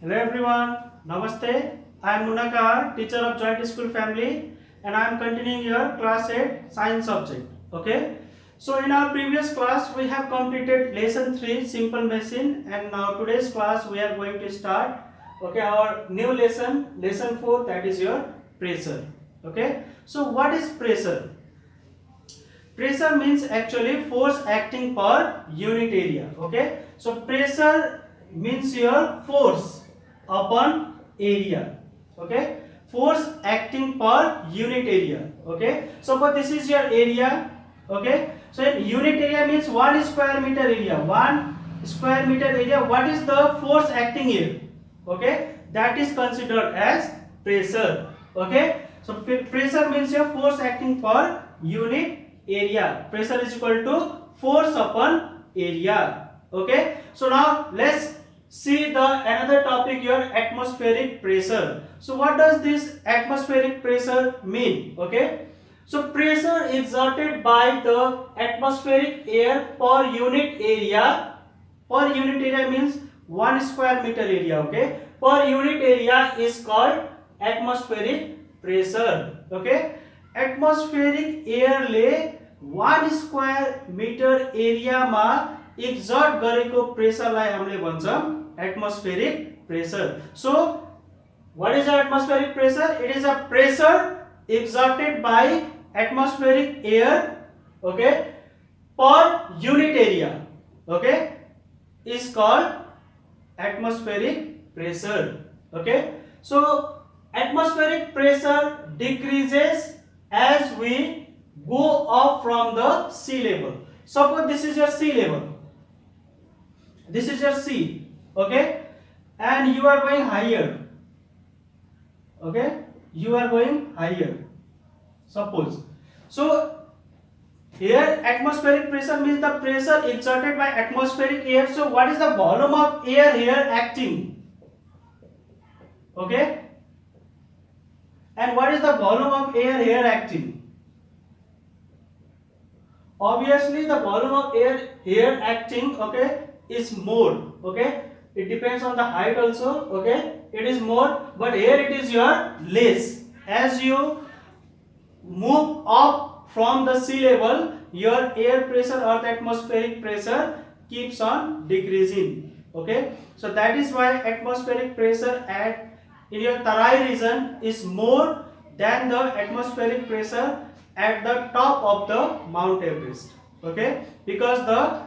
Hello everyone, Namaste. I am Munakar, teacher of Joint School Family, and I am continuing your class 8 science subject. Okay. So in our previous class we have completed lesson 3 simple machine, and now today's class we are going to start our new lesson 4, that is your pressure. Okay. So what is pressure? Pressure means actually force acting per unit area. Okay. So pressure means your force upon area. Okay. Force acting per unit area. Okay. So but this is your area. Okay. So unit area means 1 square meter area. 1 square meter area. What is the force acting here? Okay. That is considered as pressure. Okay. So pressure means your force acting per unit area. Pressure is equal to force upon area. Okay. So now let's see the another topic, your atmospheric pressure. So what does this atmospheric pressure mean? Okay. So pressure exerted by the atmospheric air per unit area. Per unit area means 1 square meter area. Okay. Per unit area is called atmospheric pressure. Okay. Atmospheric air ले 1 square meter area मा exert गरेको प्रेसरलाई हामीले भन्छौं atmospheric pressure. So what is the atmospheric pressure? It is a pressure exerted by atmospheric air, okay, per unit area, okay, is called atmospheric pressure. Okay. So atmospheric pressure decreases as we go up from the sea level. Suppose this is your sea level. This is your sea. Okay. And you are going higher. Okay. You are going higher. Suppose. So here atmospheric pressure means the pressure exerted by atmospheric air. So what is the volume of air here acting? Okay. And what is the volume of air here acting? Obviously the volume of air here acting, okay, is more. Okay. It depends on the height also. Okay. It is more, but here it is your less. As you move up from the sea level, your air pressure or the atmospheric pressure keeps on decreasing. Okay. So that is why atmospheric pressure in your Tarai region is more than the atmospheric pressure at the top of the Mount Everest. Okay. Because the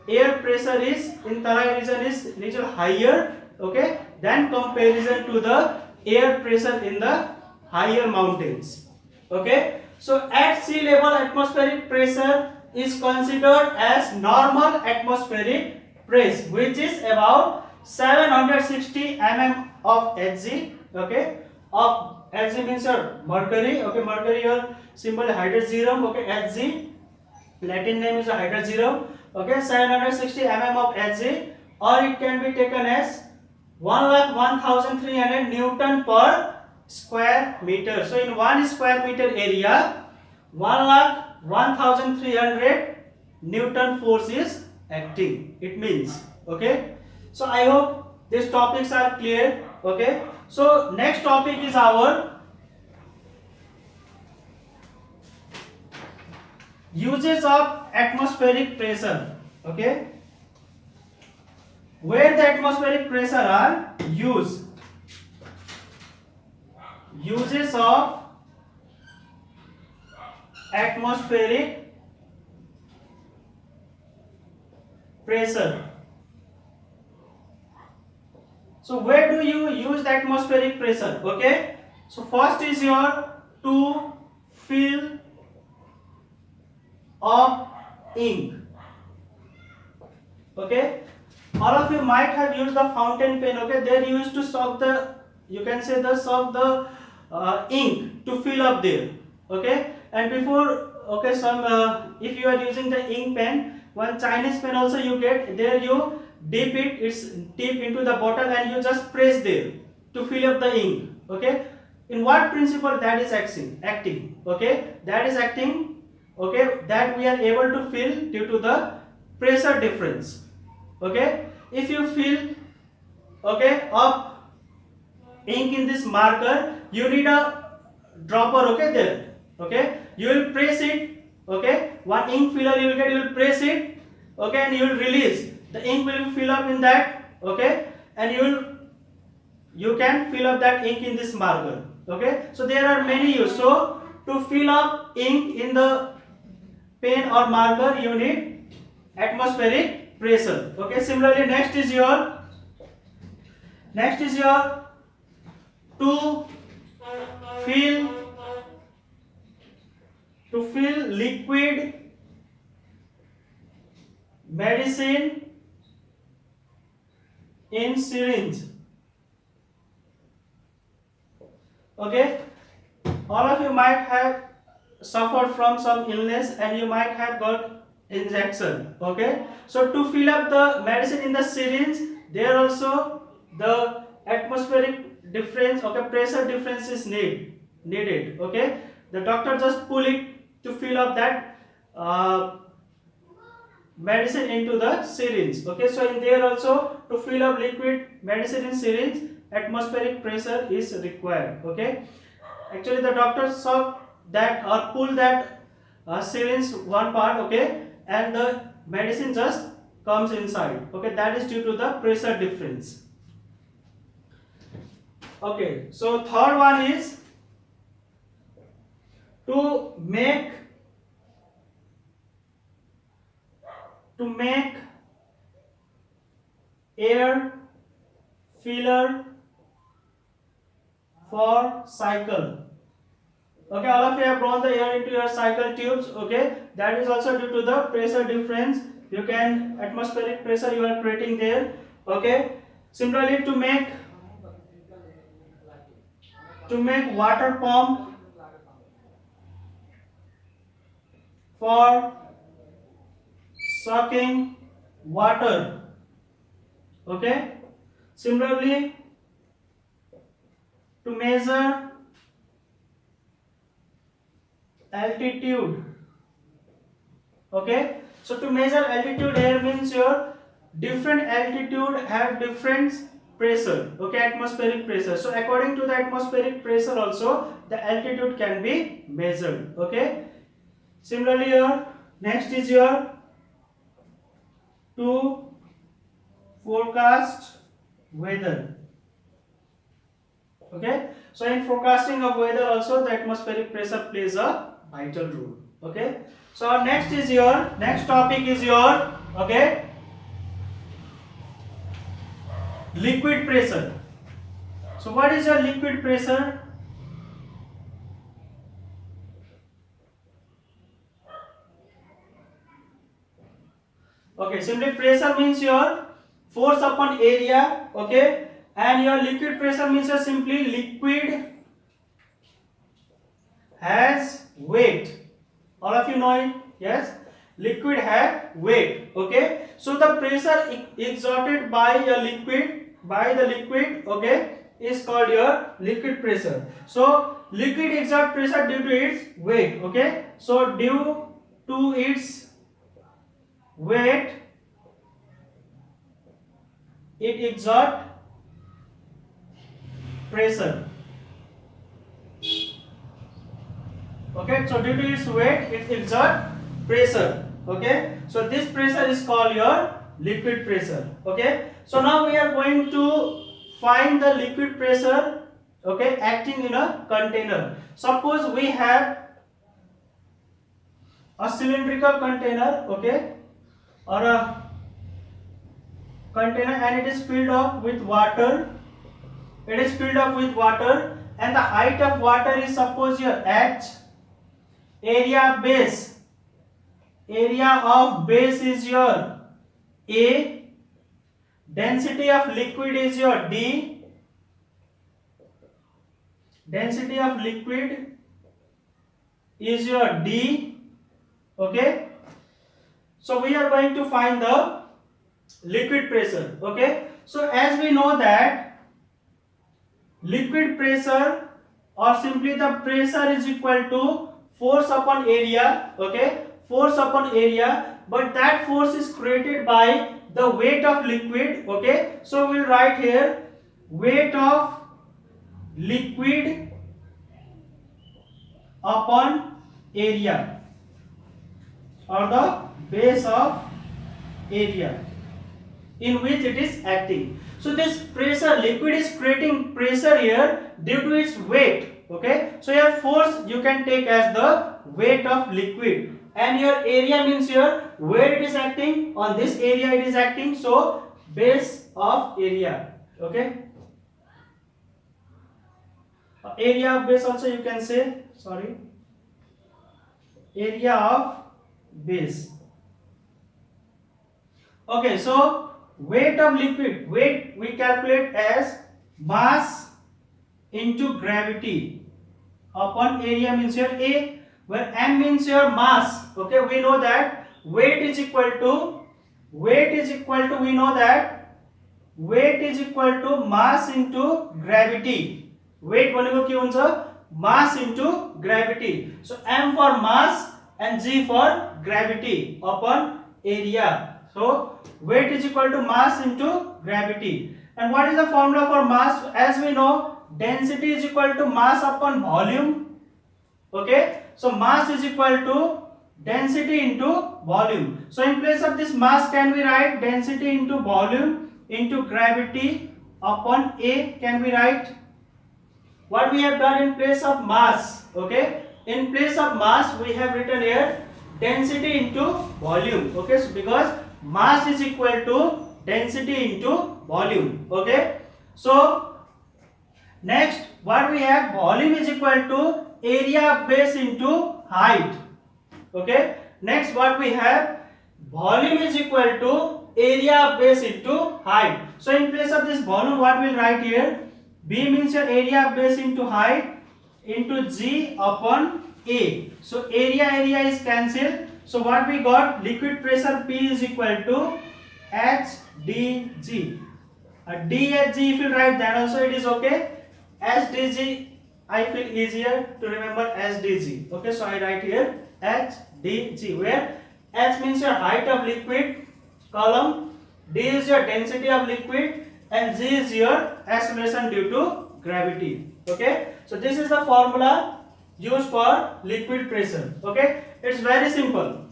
air pressure is in Tarai region is little higher, okay, than comparison to the air pressure in the higher mountains. Okay. So at sea level atmospheric pressure is considered as normal atmospheric pressure, which is about 760 mm of Hg. Okay. Of Hg means your mercury. Okay. Mercury, your symbol hydrogen. Okay. Hg. Latin name is hydrogen. Okay. 760 mm of Hg, or it can be taken as 1,1300 Newton per square meter. So in 1 square meter area, 1,1300 Newton force is acting. It means, okay. So I hope these topics are clear. Okay. So next topic is our uses of atmospheric pressure. Okay. Where the atmospheric pressure are used. Uses of atmospheric pressure. So where do you use the atmospheric pressure? Okay. So first is your to fill of ink. Okay. All of you might have used the fountain pen. Okay. They used to soak the, you can say the soak the ink to fill up there. Okay. And before, okay, some if you are using the ink pen, one Chinese pen also you get, there you dip it, it's deep into the bottle and you just press there to fill up the ink. Okay. In what principle that is acting? Okay. That is acting, okay, that we are able to fill due to the pressure difference. Okay. If you fill, okay, up ink in this marker, you need a dropper, okay, there. Okay, you will press it, okay, one ink filler you will get, you will press it, okay, and you will release. The ink will fill up in that, okay, and you can fill up that ink in this marker, okay. So there are many use. So to fill up ink in the pen or marker, you need atmospheric pressure, okay. Similarly, next is your to fill liquid medicine in syringe, okay. All of you might have suffered from some illness and you might have got injection, okay. So to fill up the medicine in the syringe, there also the atmospheric difference, okay, pressure difference is needed, okay. The doctor just pull it to fill up that medicine into the syringe, okay. So in there also, to fill up liquid medicine in syringe, atmospheric pressure is required, okay. Actually the doctor saw that or pull that syringe one part, okay, and the medicine just comes inside, okay. That is due to the pressure difference, okay. So third one is to make air filler for cycle, okay. All of you have blown the air into your cycle tubes, okay. That is also due to the pressure difference. You can atmospheric pressure you are creating there, okay. Similarly, to make water pump for sucking water, okay. Similarly, to measure altitude, okay. So to measure altitude here means your different altitude have different pressure, okay, atmospheric pressure. So according to the atmospheric pressure also the altitude can be measured, okay. Similarly, your next is your to forecast weather, okay. So in forecasting of weather also the atmospheric pressure plays a vital role, okay. So our next topic is your, okay, liquid pressure. So what is your liquid pressure? Okay, simply pressure means your force upon area, okay, and your liquid pressure means your simply liquid has weight. All of you know it, yes, liquid has weight, okay. So the pressure exerted by the liquid, okay, is called your liquid pressure. So liquid exert pressure due to its weight, okay. So due to its weight it exert pressure, okay. So due to its weight it exert pressure, okay. So this pressure is called your liquid pressure, okay. So now we are going to find the liquid pressure, okay, acting in a container. Suppose we have a cylindrical container, okay, or a container, and it is filled up with water. And the height of water is, suppose your h, area of base is your A, density of liquid is your D, okay. So we are going to find the liquid pressure, okay. So as we know that liquid pressure or simply the pressure is equal to force upon area, okay, but that force is created by the weight of liquid, okay. So we'll write here weight of liquid upon area, or the base of area in which it is acting. So this pressure, liquid is creating pressure here due to its weight. Okay, so your force you can take as the weight of liquid, and your area means here where it is acting. On this area it is acting, so base of area. Okay, area of base also you can say, sorry, area of base. Okay, so weight of liquid, weight we calculate as mass into gravity upon area means here A, where M means your mass. Okay, we know that weight is equal to we know that weight is equal to mass into gravity. Weight भनेको के हुन्छ, mass into gravity. So M for mass and G for gravity upon area. So weight is equal to mass into gravity. And what is the formula for mass? As we know, density is equal to mass upon volume. Okay, so mass is equal to density into volume. So in place of this mass, can we write density into volume into gravity upon A? Can we write what we have done in place of mass? Okay, in place of mass we have written here density into volume. Okay, so because mass is equal to density into volume. Okay, so next what we have, volume is equal to area of base into height. Okay, next what we have, volume is equal to area of base into height. So in place of this volume, what we'll write here, B means your area of base into height into G upon A. So area is cancelled. So what we got, liquid pressure P is equal to HdG. DHG if you write that also it is okay. HdG I feel easier to remember HdG. Okay, so I write here HdG, where H means your height of liquid column, D is your density of liquid, and G is your acceleration due to gravity. Okay, so this is the formula used for liquid pressure. Okay, it's very simple.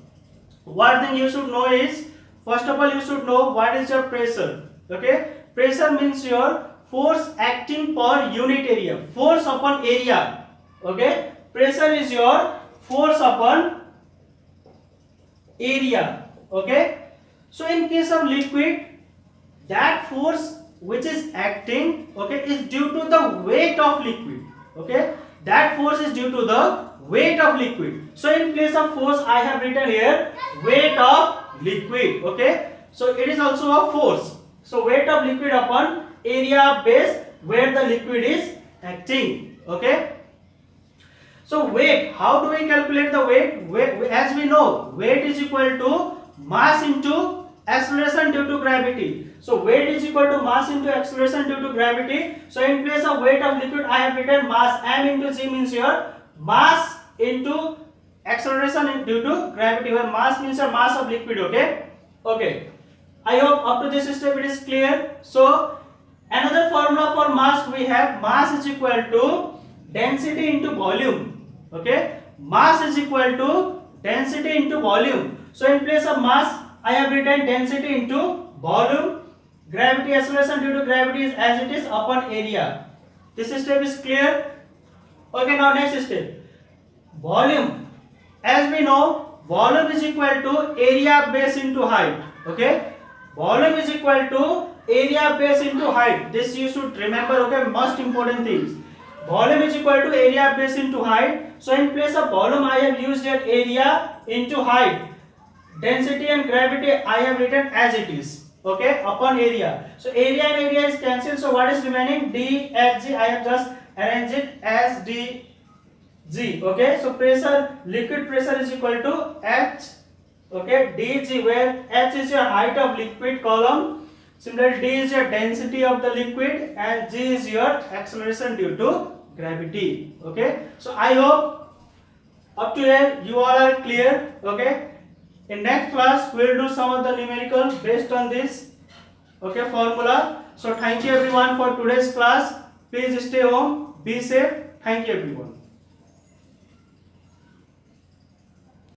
One thing you should know is, first of all you should know what is your pressure. Okay, pressure means your force acting per unit area, force upon area. Okay, pressure is your force upon area. Okay, so in case of liquid, that force which is acting, okay, is due to the weight of liquid. Okay, that force is due to the weight of liquid. So in place of force I have written here weight of liquid. Okay, so it is also a force. So weight of liquid upon area of base where the liquid is acting. Okay, so weight, how do we calculate the weight? As we know, weight is equal to mass into acceleration due to gravity. So weight is equal to mass into acceleration due to gravity. So in place of weight of liquid I have written mass. M into G means your mass into acceleration due to gravity, where mass means your mass of liquid. Okay, okay, I hope up to this step it is clear. So another formula for mass we have, mass is equal to density into volume. Okay, mass is equal to density into volume. So in place of mass I have written density into volume. Gravity, acceleration due to gravity is as it is upon area. This step is clear. Okay, now next step, volume. As we know, volume is equal to area of base into height. Okay, volume is equal to area of base into height. This you should remember. Okay, most important things. Volume is equal to area of base into height. So in place of volume I have used here area into height. Density and gravity I have written as it is. Okay, upon area. So area and area is cancelled. So what is remaining? DHG. I have just arranged it as DG. Okay, so pressure, liquid pressure is equal to H. Okay, DG, where H is your height of liquid column. Similarly, D is your density of the liquid, and G is your acceleration due to gravity. Okay, so I hope up to here you all are clear. Okay, in next class we will do some of the numerical based on this, okay, formula. So thank you everyone for today's class. Please stay home, be safe. Thank you everyone.